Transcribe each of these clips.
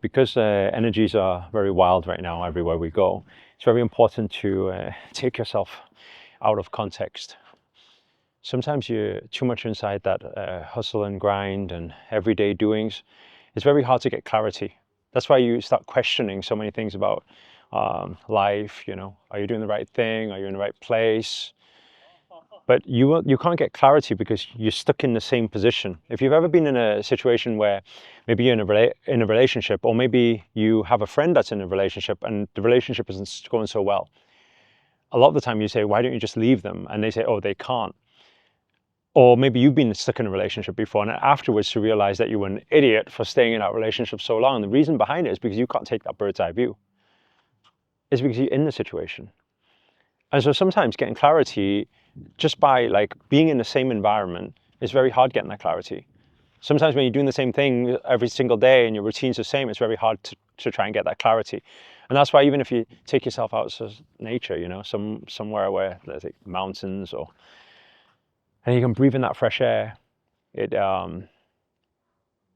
Because energies are very wild right now everywhere we go, it's very important to take yourself out of context. Sometimes you're too much inside that hustle and grind and everyday doings. It's very hard to get clarity. That's why you start questioning so many things about life. Are you doing the right thing? Are you in the right place? But you can't get clarity because you're stuck in the same position. If you've ever been in a situation where maybe you're in a relationship, or maybe you have a friend that's in a relationship and the relationship isn't going so well, a lot of the time you say, why don't you just leave them? And they say, oh, they can't. Or maybe you've been stuck in a relationship before and afterwards you realize that you were an idiot for staying in that relationship so long. And the reason behind it is because you can't take that bird's eye view. It's because you're in the situation. And so sometimes getting clarity just by being in the same environment is very hard getting that clarity. Sometimes when you're doing the same thing every single day and your routine's the same, it's very hard to try and get that clarity. And that's why even if you take yourself out to nature, somewhere where there's mountains and you can breathe in that fresh air, it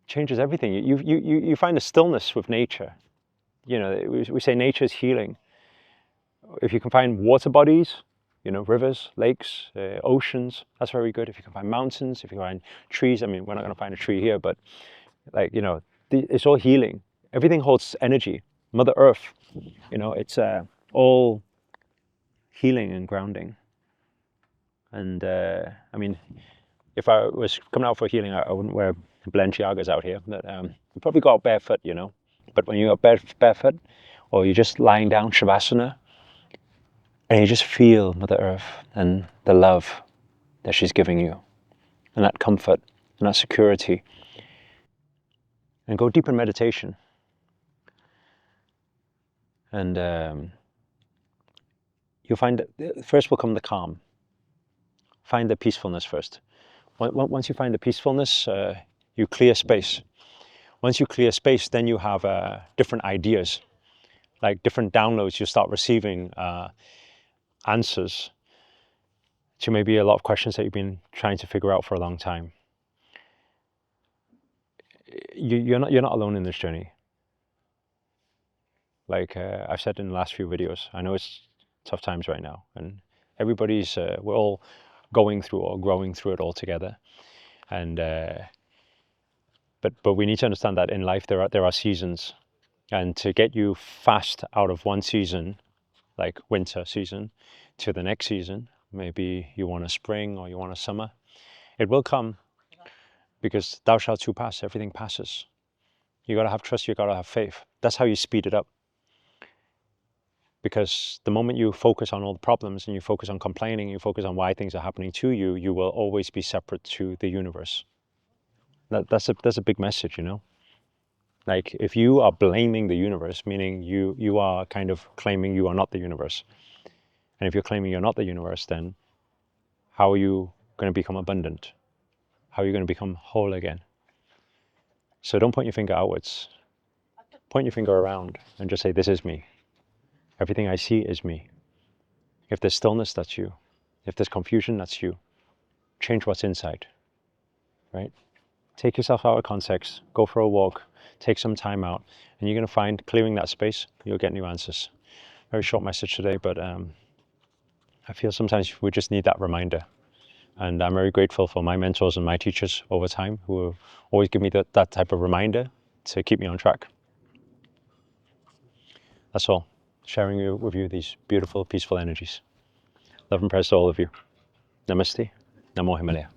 changes everything. You find a stillness with nature. We say nature is healing. If you can find water bodies, rivers, lakes, oceans, that's very good. If you can find mountains, if you can find trees, I mean, we're not going to find a tree here, but it's all healing. Everything holds energy. Mother Earth, it's all healing and grounding. And I mean, if I was coming out for healing, I wouldn't wear Balenciagas out here. But you probably go out barefoot, But when you're barefoot, or you're just lying down, Shavasana, and you just feel Mother Earth and the love that she's giving you, and that comfort, and that security. And go deep in meditation. And you'll find that first will come the calm. Find the peacefulness first. Once you find the peacefulness, you clear space. Once you clear space, then you have different ideas, like different downloads. You start receiving answers to maybe a lot of questions that you've been trying to figure out for a long time. You're not alone in this journey. Like I've said in the last few videos, I know it's tough times right now, and we're all going through or growing through it all together. And but we need to understand that in life there are seasons, and to get you fast out of one season, like winter season, to the next season, maybe you want a spring or you want a summer, it will come, because thou shalt too pass. Everything passes. You got to have trust. You got to have faith. That's how you speed it up. Because the moment you focus on all the problems and you focus on complaining, you focus on why things are happening to you, you will always be separate to the universe. That's a big message, Like if you are blaming the universe, meaning you are kind of claiming you are not the universe. And if you're claiming you're not the universe, then how are you going to become abundant? How are you going to become whole again? So don't point your finger outwards. Point your finger around and just say, this is me. Everything I see is me. If there's stillness, that's you. If there's confusion, that's you. Change what's inside, right? Take yourself out of context, go for a walk, take some time out, and you're going to find clearing that space, you'll get new answers. Very short message today, but I feel sometimes we just need that reminder. And I'm very grateful for my mentors and my teachers over time who always give me that type of reminder to keep me on track. That's all. Sharing with you these beautiful, peaceful energies. Love and prayers to all of you. Namaste. Namo Himalaya.